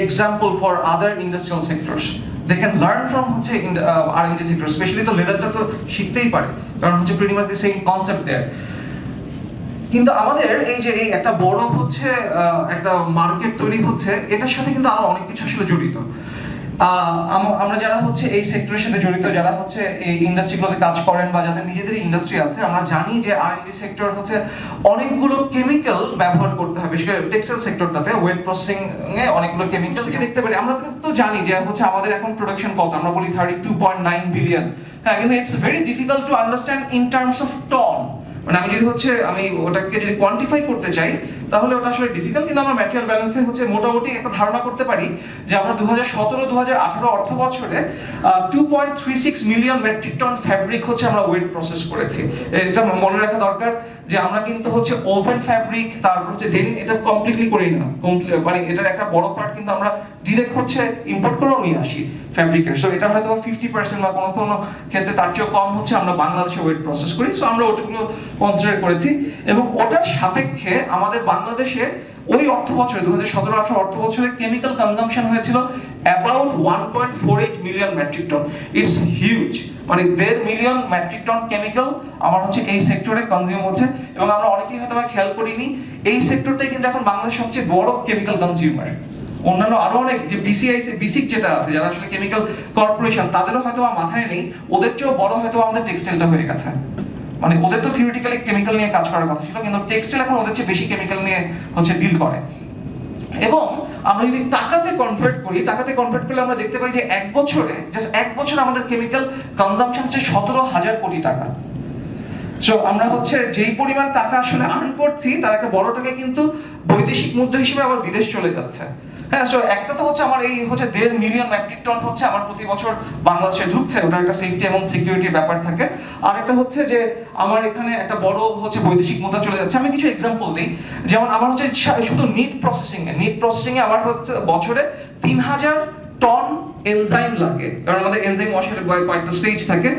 example for other industrial sectors. They can learn from হচ্ছে R&D sector, especially তো লেদারটা তো শিখতেই পারে, কারণ হচ্ছে pretty much the same concept there. কিন্তু আমাদের এই যে এই একটা বড় হচ্ছে একটা মার্কেট তৈরি হচ্ছে, এটার সাথে কিন্তু আরো অনেক কিছু আসলে জড়িত। আমরা যারা হচ্ছে এই সেক্টরের সাথে জড়িত, যারা হচ্ছে এই ইন্ডাস্ট্রিগুলোতে কাজ করেন বা যাদের নিজেদের ইন্ডাস্ট্রি আছে, আমরা জানি যে R&D সেক্টর হচ্ছে অনেকগুলো কেমিক্যাল ব্যবহার করতে হবে, বিশেষ করে টেক্সটাইল সেক্টরটাতে ওয়েট প্রসেসিং এ অনেকগুলো কেমিক্যাল থেকে দেখতে পারি। আমরা তো জানি যে হচ্ছে আমাদের এখন প্রোডাকশন কত, আমরা বলি 32.9 বিলিয়ন। হ্যাঁ, কিন্তু it's very difficult to understand in terms of ton. মানে আমি যদি হচ্ছে আমি ওটাকে যদি কোয়ান্টিফাই করতে চাই তাহলে ওটা আসলে ডিফিকাল্ট, কিন্তু আমরা ম্যাটেরিয়াল ব্যালেন্সে হচ্ছে মোটামুটি একটা ধারণা করতে পারি যে আমরা 2017-2018 অর্থ বছরে 2.36 মিলিয়ন মেট্রিক টন ফ্যাব্রিক হচ্ছে আমরা ওয়েট প্রসেস করেছি। এটা মনে রাখা দরকার যে আমরা কিন্তু হচ্ছে ওভেন ফ্যাব্রিক, তারপর হচ্ছে ডেনিম, এটা কমপ্লিটলি করি না, মানে এটার একটা বড় পার্ট কিন্তু আমরা ডিরেক্ট হচ্ছে ইম্পোর্ট করেও নিয়ে আসি ফ্যাব্রিকের। সো এটা হয়তো 50% বা কোনো কোনো ক্ষেত্রে তার চেয়েও কম হচ্ছে আমরা বাংলাদেশে ওয়েট প্রসেস করি। সো আমরা ওটাগুলো কনসিডার করেছি, এবং ওটার সাপেক্ষে আমাদের বাংলাদেশে ওই অর্থ বছরে 2017-18 অর্থ বছরে কেমিক্যাল কনজাম্পশন হয়েছিল about 1.48 million metric ton. It's huge, মানে 1.5 মিলিয়ন মেট্রিক টন কেমিক্যাল আমার হচ্ছে এই সেক্টরে কনজিউম হচ্ছে। এবং আমরা অনেকেই হয়তো খেয়াল করিনি, এই সেক্টরটাই কিন্তু এখন বাংলাদেশের সবচেয়ে বড় কেমিক্যাল কনজিউমার। অন্যান্য আরো অনেক যে বিসিক যেটা আছে, যারা আসলে কেমিক্যাল কর্পোরেশন, তাদেরও হয়তো মাথায় নেই, ওদের চেয়েও বড় হয়তো আমাদের টেক্সটাইলটা হয়ে গেছে। মানে ওদের তো থিওরিটিক্যালি কেমিক্যাল নিয়ে কাজ করার কথা ছিল, কিন্তু টেক্সটাইল এখন ওদের চেয়ে বেশি কেমিক্যাল নিয়ে হচ্ছে ডিল করে। এবং আমরা যদি টাকাতে কনভার্ট করলে আমরা দেখতে পাই যে এক বছরে আমাদের কেমিক্যাল কনজাম্পশন হচ্ছে 17,000 কোটি টাকা। সো আমরা হচ্ছে যেই পরিমাণ টাকা আসলে আর্ন করছি, তার একটা বড় টাকা কিন্তু বৈদেশিক মুদ্রা হিসেবে আবার বিদেশ চলে যাচ্ছে। হ্যাঁ, সো একটা তো হচ্ছে আমার এই হচ্ছে 1.5 মিলিয়ন মেট্রিক টন হচ্ছে আমার প্রতি বছর বাংলাদেশে ঢুকছে, ওটা একটা সেফটি এবং সিকিউরিটির ব্যাপার থাকে। আর একটা হচ্ছে যে আমার এখানে একটা বড় হচ্ছে বৈদেশিক মুদ্রা চলে যাচ্ছে। আমি কিছু এক্সাম্পল দিই, যেমন আমার হচ্ছে শুধু নিট প্রসেসিং এ আমার হচ্ছে বছরে 3,000 টন এনজাইম লাগে, কারণ আমাদের এনজাইম ওয়াশের কয়েকটা স্টেজ থাকে।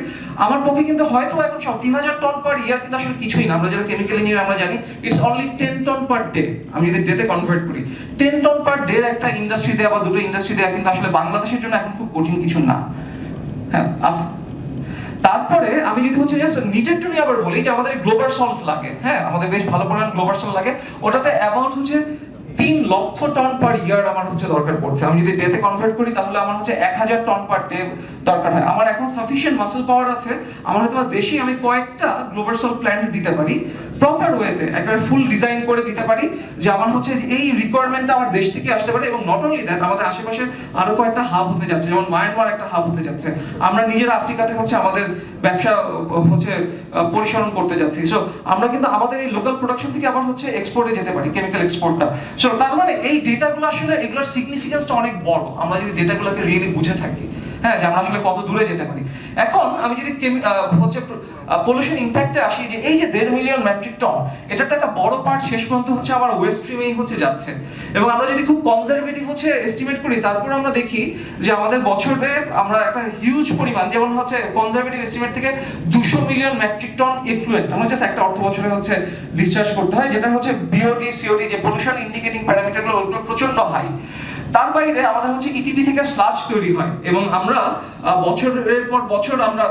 আমার পক্ষে কিন্তু হয়তো এখন 3,000 টন পার ইয়ার কিন্তু আসলে কিছুই না। আমরা যারা কেমিক্যাল ইঞ্জিনিয়ার আমরা জানি it's only 10 ton per day. আমি যদি ডেতে কনভার্ট করি 10 টন পার ডে একটা ইন্ডাস্ট্রি দেওয়া বা দুটো ইন্ডাস্ট্রি দেওয়া কিন্তু আসলে বাংলাদেশের জন্য এখন খুব কঠিন কিছু না। হ্যাঁ, আচ্ছা, তারপরে আমি যদি হচ্ছে জাস্ট নিটের জন্য আবার বলি যে আমাদের গ্লোবাল সল্ট লাগে। হ্যাঁ, আমাদের বেশ ভালো পরিমাণ গ্লোবাল সল্ট লাগে, ওটাতে অ্যাবাউট হচ্ছে 3 লক্ষ টন পার ইয়ার আমার হচ্ছে দরকার পড়ছে। আমি যদি ডেতে কনভার্ট করি তাহলে আমার হচ্ছে 1,000 টন পার ডে দরকার হয়। আমার এখন সাফিশিয়েন্ট মাসল পাওয়ার আছে, আমার হয়তো দেশে আমি কয়েকটা গ্লোবাল সল্ট প্ল্যান্ট দিতে পারি, প্রপার ওয়েতে একবার ফুল ডিজাইন করে দিতে পারি, যে আমার হচ্ছে এই রিকোয়ারমেন্টটা আমার দেশ থেকে আসতে পারে। এবং নট অনলি দ্যাট, আমাদের আশেপাশে আরো কয়েকটা হাব হতে যাচ্ছে, যেমন মায়ানমার একটা হাব হতে যাচ্ছে। আমরা নিজেরা আফ্রিকাতে হচ্ছে আমাদের ব্যবসা হচ্ছে পরিচালনা করতে যাচ্ছি। সো আমরা কিন্তু আমাদের এই লোকাল প্রোডাকশন থেকে আবার হচ্ছে এক্সপোর্টে যেতে পারি, কেমিক্যাল এক্সপোর্টটা। সো তার মানে এই ডেটাগুলো আসলে এগুলোর সিগনিফিকেন্সটা অনেক বড়, আমরা যদি ডেটাগুলোকে রিয়েলি বুঝে থাকি। হ্যাঁ, যে আমরা আসলে কত দূরে যেতে পারি। এখন আমি যদি হচ্ছে পলিউশন ইম্প্যাক্টে আসি, যে এই যে 1.5 মিলিয়ন মেট্রিক টন, এটার তো একটা বড় পার্ট শেষ পর্যন্ত হচ্ছে আমার ওয়েস্ট স্ট্রিমেই হচ্ছে যাচ্ছে। এবং আমরা যদি খুব কনজারভেটিভ হচ্ছে এস্টিমেট করি, তারপর আমরা দেখি যে আমাদের বছরে আমরা একটা হিউজ পরিমাণ, যেমন হচ্ছে কনজারভেটিভ এস্টিমেট থেকে 200 মিলিয়ন মেট্রিক টন এফ্লুয়েন্ট আমরা জাস্ট একটা অর্থ বছরে হচ্ছে ডিসচার্জ করতে হয়, যেটা হচ্ছে বিওডি সিওডি যে পলিউশন ইন্ডিকেটিং প্যারামিটারগুলো, ওগুলো প্রচন্ড হাই। তার বাইরে আমাদের হচ্ছে ইটিপি থেকে স্লাজ তৈরি হয়, এবং আমরা বছরের পর বছর আমরা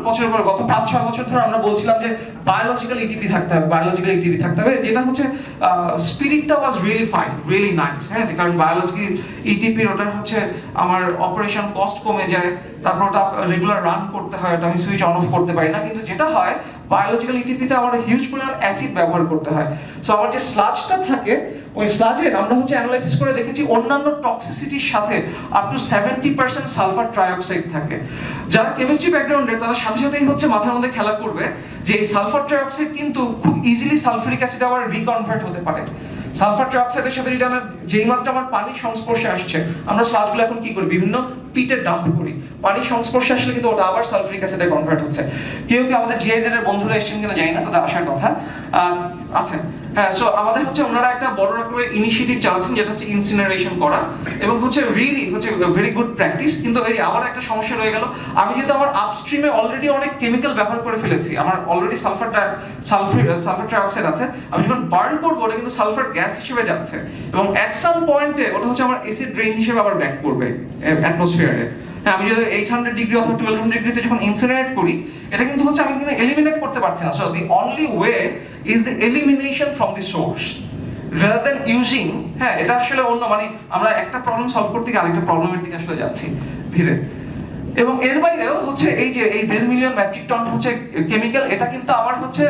বছরের পর গত 5-6 বছর ধরে আমরা বলছিলাম যে বায়োলজিক্যাল ইটিপি থাকতে হবে, যেটা হচ্ছে স্পিরিটটা was really fine, really nice. হ্যাঁ, কারণ বায়োলজিক্যাল ইটিপির ওটার হচ্ছে আমার অপারেশন কস্ট কমে যায়, তারপর ওটা রেগুলার রান করতে হয়, ওটা আমি সুইচ অন অফ করতে পারি না। কিন্তু যেটা হয় বায়োলজিক্যাল ইটিপিতে আমার হিউজ পরিমাণ অ্যাসিড ব্যবহার করতে হয়। সো আমার যে স্লাজটা থাকে, ওই স্লাজে আমরা হচ্ছে অ্যানালাইসিস করে দেখেছি অন্যান্য টক্সিসিটির সাথে আপ টু 70% সালফার ট্রাইঅক্সাইড থাকে। যারা কেমিস্ট্রি ব্যাকগ্রাউন্ডের, তারা সাথে সাথেই হচ্ছে মাথার মধ্যে খেলা করবে যে এই সালফার ট্রাইঅক্সাইড কিন্তু খুব ইজিলি সালফিউরিক অ্যাসিড আবার রিকনভার্ট হতে পারে। সালফার ট্রাইঅক্সাইডের সাথে যদি আমরা যেই মাত্রা আমার পানির সংস্পর্শে আসছে, আমরা স্লাজগুলো এখন কি করি, বিভিন্ন পিটে ডাম্প করি, পানির সংস্পর্শে আসলে কিন্তু ওটা আবার সালফিউরিক অ্যাসিডে কনভার্ট হচ্ছে। কেউ কি আমাদের জিআইজেড এর বন্ধুরা এসেছেন কিনা জানি না, তাদের আসার কথা। আচ্ছা, হ্যাঁ, সো আমাদের হচ্ছে ওনারা একটা বড় রকমের ইনিশিয়েটিভ চালাচ্ছেন যেটা হচ্ছে ইনসিনারেশন করা, এবং হচ্ছে রিয়েলি হচ্ছে ভেরি গুড প্র্যাকটিস। কিন্তু এই আবার একটা সমস্যা রয়ে গেল, আমি যেহেতু আমার আপস্ট্রিমে অলরেডি অনেক কেমিক্যাল ব্যবহার করে ফেলেছি, আমার অলরেডি সালফার ট্রাইঅক্সাইড আছে, আমি যখন বার্ন করবো ওটা কিন্তু সালফার গ্যাস হিসেবে যাচ্ছে, এবং এট সাম পয়েন্টে ওটা হচ্ছে আমার অ্যাসিড রেইন হিসেবে আবার ব্যাক করবে অ্যাটমসফিয়ারে। হ্যাঁ, আমি যদি 800 ডিগ্রি অথবা 1200 ডিগ্রিতে যখন ইনসিনারেট করি, এটা কিন্তু হচ্ছে আমি কিন্তু এলিমিনেট করতে পারছি না। So the only way is the elimination from the source rather than using. হ্যাঁ, এটা আসলে অন্য মানে আমরা একটা প্রবলেম সলভ করতে গিয়ে আরেকটা প্রবলেমের দিকে আসলে যাচ্ছি ধীরে। এবং এর বাইরেও হচ্ছে এই যে এই 1.5 মিলিয়ন মেট্রিক টন হচ্ছে কেমিক্যাল, এটা কিন্তু আমার হচ্ছে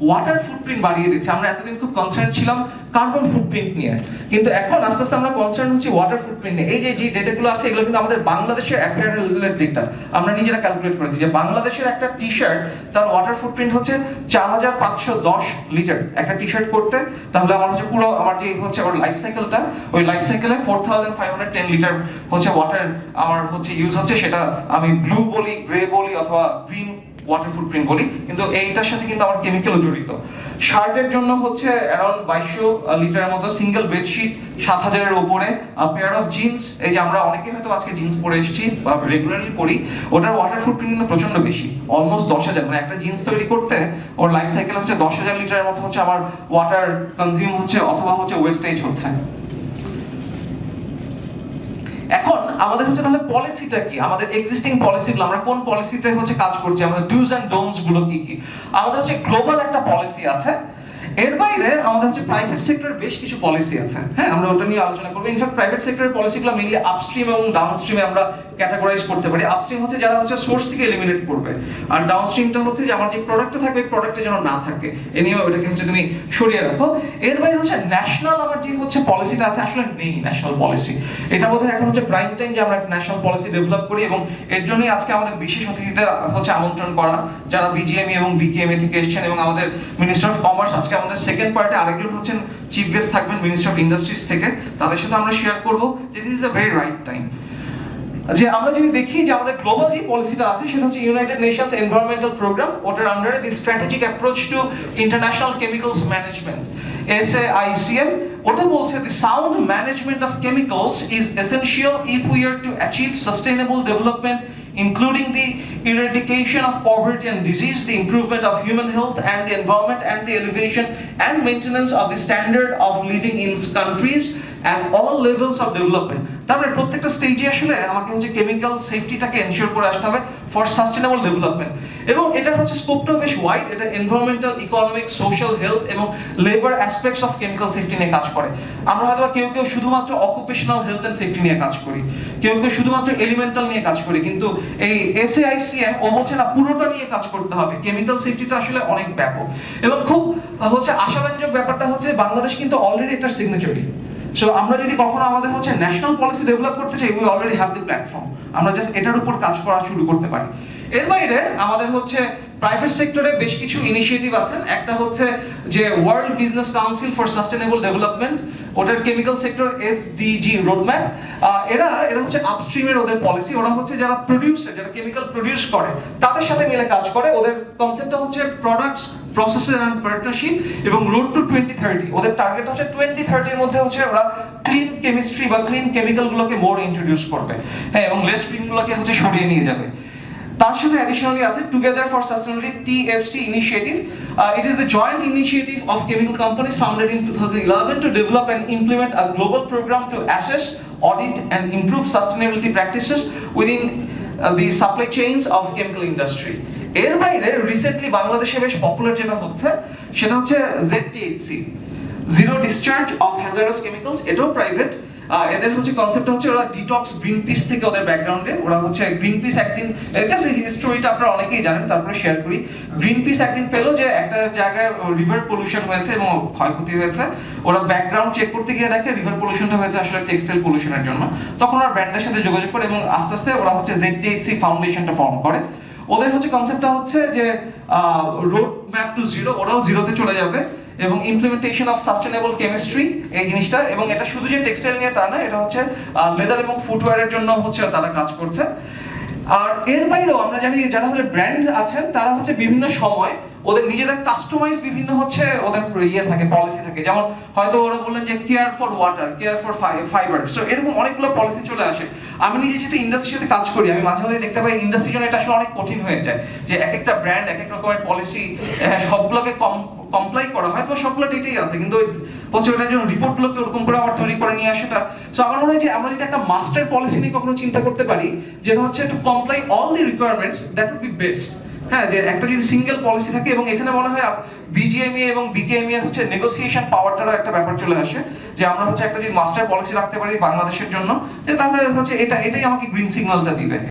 ওয়াটার ফুটপ্রিন্ট বাড়িয়ে দিচ্ছে। আমরা এতদিন খুব কনসার্ন ছিলাম কার্বন ফুটপ্রিন্ট নিয়ে, কিন্তু এখন আস্তে আস্তে আমরা কনসার্ন হচ্ছি ওয়াটার ফুটপ্রিন্ট নিয়ে। এই যে যে ডেটাগুলো আছে এগুলো কিন্তু আমাদের বাংলাদেশের অ্যাপিয়ারেলের ডেটা, আমরা নিজেরা ক্যালকুলেট করেছি যে বাংলাদেশের একটা টি শার্ট তার ওয়াটার ফুটপ্রিন্ট হচ্ছে 4510 লিটার একটা টি শার্ট করতে। তাহলে আমার হচ্ছে পুরো আমার যে হচ্ছে ওর লাইফ সাইকেলটা, ওই লাইফ সাইকেলে 4510 লিটার হচ্ছে ওয়াটার আমার হচ্ছে ইউজ হচ্ছে। সেটা আমি ব্লু বলি, গ্রে বলি অথবা গ্রিন ওয়াটার ফুটপ্রিন্ট বলি, কিন্তু এইটার সাথে কিন্তু আমার কেমিক্যালও জড়িত। শার্টের জন্য হচ্ছে অ্যারাউন্ড 2200 লিটারের মতো, সিঙ্গেল বেডশিট 7000 এর উপরে, পেয়ার অফ জিন্স, এই যে আমরা অনেকে হয়তো আজকে জিন্স পরে এসেছি বা রেগুলারলি পরি, ওটার ওয়াটার ফুটপ্রিন্ট কিন্তু প্রচন্ড বেশি, অলমোস্ট 10,000। মানে একটা জিন্স তৈরি করতে ওর লাইফ সাইকেল হচ্ছে 10,000 লিটারের মতো হচ্ছে আমার ওয়াটার কনজিউম হচ্ছে অথবা হচ্ছে ওয়েস্টেজ হচ্ছে। এখন আমাদের হচ্ছে তাহলে পলিসিটা কি, আমাদের এক্সিস্টিং পলিসিগুলো আমরা কোন পলিসিতে হচ্ছে কাজ করছি, আমাদের ডুজ এন্ড ডোন্টস গুলো কি কি। আমাদের হচ্ছে গ্লোবাল একটা পলিসি আছে, এর বাইরে আমাদের হচ্ছে প্রাইভেট সেক্টরের বেশ কিছু পলিসি আছে। হ্যাঁ, আমরা ওটা নিয়ে আলোচনা করব। ইনফ্যাক্ট প্রাইভেট সেক্টরের পলিসিগুলো মেইনলি আপস্ট্রিম এবং ডাউনস্ট্রিমে আমরা ক্যাটাগরাইজ করতে পারি। আপস্ট্রিম হচ্ছে যারা হচ্ছে সোর্স থেকে এলিমিনেট করবে, আর ডাউনস্ট্রিমটা হচ্ছে যে আমার যে প্রোডাক্টটা থাকবে ওই প্রোডাক্টে যেন না থাকে, এ নিয়ে ওটাকে হচ্ছে তুমি সরিয়ে রাখো। এর বাইরে হচ্ছে ন্যাশনাল আমার যে হচ্ছে পলিসিটা আছে, আসলে নেই ন্যাশনাল পলিসি। এটা বোধহয় এখন হচ্ছে প্রাইম টাইম যে আমরা একটা ন্যাশনাল পলিসি ডেভেলপ করি, এবং এর জন্যই আজকে আমাদের বিশেষ অতিথিদের হচ্ছে আমন্ত্রণ করা, যারা বিজিএমই এবং বিকেএমএ থেকে এসেছেন, এবং আমাদের মিনিস্টার অফ কমার্স আজকে আমাদের সেকেন্ড পার্টে আরেকজন হচ্ছেন চিফ গেস্ট থাকবেন মিনিস্টার অফ ইন্ডাস্ট্রিজ থেকে, তাদের সাথে আমরা শেয়ার করব যে this is the very right time. যে আমরা যদি দেখি যে আমাদের গ্লোবাল যে পলিসিটা আছে সেটা হচ্ছে ইউনাইটেড নেশনস এনভায়রনমেন্টাল প্রোগ্রাম, ওটার আন্ডারে the strategic approach to international chemicals management, SAICM, ওটা বলছে the sound management of chemicals is essential if we are to achieve sustainable development, including the eradication of poverty and disease, the improvement of human health and the environment, and the elevation and maintenance of the standard of living in countries at all levels of development. তারপরে প্রত্যেকটা স্টেজে আসলে আমাকে হচ্ছে chemical সেফটিটাকে ensure করে আসতে হবে for sustainable development. এবং এটার হচ্ছে স্কোপটাও বেশ ওয়াইড, এটা এনভায়রনমেন্টাল, ইকোনমিক, সোশ্যাল, হেলথ এবং labour aspects of chemical safety নিয়ে কাজ করে। আমরা হয়তো কেউ কেউ শুধুমাত্র অকুপেশনাল হেলথ এন্ড সেফটি নিয়ে কাজ করি, কেউ কেউ শুধুমাত্র এলিমেন্টাল নিয়ে কাজ করি, কিন্তু এই SAICM ও বলছে না পুরোটা নিয়ে কাজ করতে হবে। কেমিক্যাল সেফটিটা আসলে অনেক ব্যাপক, এবং খুব হচ্ছে আশাব্যঞ্জক ব্যাপারটা হচ্ছে বাংলাদেশ কিন্তু অলরেডি এটার সিগনেচারি। সো আমরা যদি কখনো আমাদের হচ্ছে ন্যাশনাল পলিসি ডেভেলপ করতে চাই, we already have the platform, আমরা জাস্ট এটার উপর কাজ করা শুরু করতে পারি। এর বাইরে আমাদের হচ্ছে প্রাইভেট সেক্টরে বেশ কিছু ইনিশিয়েটিভ আছে। একটা হচ্ছে যে world business council for sustainable development, ওটার কেমিক্যাল সেক্টর SDG রোডম্যাপ। এরা হচ্ছে আপস্ট্রিমের ওদের পলিসি, ওরা হচ্ছে যারা প্রোডিউসার, যারা কেমিক্যাল প্রোডিউস করে তাদের সাথে মিলে কাজ করে। ওদের কনসেপ্টটা হচ্ছে প্রোডাক্টস, প্রসেসেস এন্ড পার্টনারশিপ এবং রোড টু 2030। ওদের টার্গেট হচ্ছে 2030 এর মধ্যে হচ্ছে ওরা ক্লিন কেমিস্ট্রি বা ক্লিন কেমিক্যাল গুলোকে মোর ইন্ট্রোডিউস করবে, হ্যাঁ, এবং লেস ক্লিন গুলোকে হচ্ছে সরিয়ে নিয়ে যাবে। তার সাথে অ্যাডিশনালি আছে together for sustainability TFC initiative. It is the joint initiative of chemical companies founded in 2011 to develop and implement a global program to assess, audit and improve sustainability practices within the supply chains of chemical industry. এর বাইরে recently বাংলাদেশে বেশ popular যেটা হচ্ছে সেটা হচ্ছে ZDHC, zero discharge of hazardous chemicals. এটাও private. এদের হচ্ছে কনসেপ্টটা হচ্ছে ওরা ডিটক্স, গ্রিনপিস থেকে ওদের ব্যাকগ্রাউন্ডে ওরা হচ্ছে গ্রিনপিস একদিন, এটা হিস্টোরিটা আপনারা অনেকেই জানেন, তারপরে শেয়ার করি। গ্রিনপিস একদিন পেলো যে একটা জায়গায় রিভার পলিউশন হয়েছে এবং ক্ষয়ক্ষতি হয়েছে, ওরা ব্যাকগ্রাউন্ড চেক করতে গিয়ে দেখে রিভার পলিউশনটা হয়েছে আসলে টেক্সটাইল পলিউশনের জন্য। তখন ওরা ব্র্যান্ডের সাথে যোগাযোগ করে এবং আস্তে আস্তে ওরা হচ্ছে ZDHC ফাউন্ডেশনটা ফর্ম করে। ওদের হচ্ছে কনসেপ্টটা হচ্ছে যে রোড ম্যাপ টু জিরো, ওরাও জিরোতে চলে যাবে, এবং ইমপ্লিমেন্টেশন অফ সাস্টেনেবল কেমিস্ট্রি এই জিনিসটা। এবং এটা শুধু যে টেক্সটাইল নিয়ে তা না, এটা হচ্ছে লেদার এবং ফুটওয়্যারের জন্য হচ্ছে তারা কাজ করছে। আর এর বাইরেও আমরা জানি যারা হচ্ছে ব্র্যান্ড আছেন তারা হচ্ছে বিভিন্ন সময় ওদের নিজেদের কাস্টমাইজ বিভিন্ন হচ্ছে ওদের ইয়ে থাকে, পলিসি থাকে। যেমন হয়তো ওরা বললেন যে care for water, care for fibre, so এরকম অনেকগুলো পলিসি চলে আসে। আমি নিজে যেহেতু ইন্ডাস্ট্রির সাথে কাজ করি, আমি মাঝে মাঝে দেখতে পাই ইন্ডাস্ট্রির জন্য এটা আসলে অনেক কঠিন হয়ে যায়, যে এক একটা ব্র্যান্ড এক এক রকমের পলিসি, সবগুলোকে কমপ্লাই করা হয়, তো সবগুলো ডেটেই আছে, কিন্তু হচ্ছে ওটার জন্য রিপোর্টগুলোকে ওরকম করে আবার তৈরি করে নিয়ে আসাটা। সো আমার মনে হয় যে আমরা যদি একটা মাস্টার পলিসি নিয়ে কখনো চিন্তা করতে পারি, যেটা হচ্ছে to comply all the requirements, that would be best. হ্যাঁ, যে একটা যদি সিঙ্গেল পলিসি থাকে, এবং এখানে মনে হয় বিজিএমইএ এবং বিকেএমইএ হচ্ছে নেগোসিয়েশন পাওয়ারটারও একটা ব্যাপার চলে আসে, যে আমরা হচ্ছে একটা যদি মাস্টার পলিসি রাখতে পারি বাংলাদেশের জন্য, যে তাহলে হচ্ছে এটাই আমাকে গ্রিন সিগন্যালটা দিবে।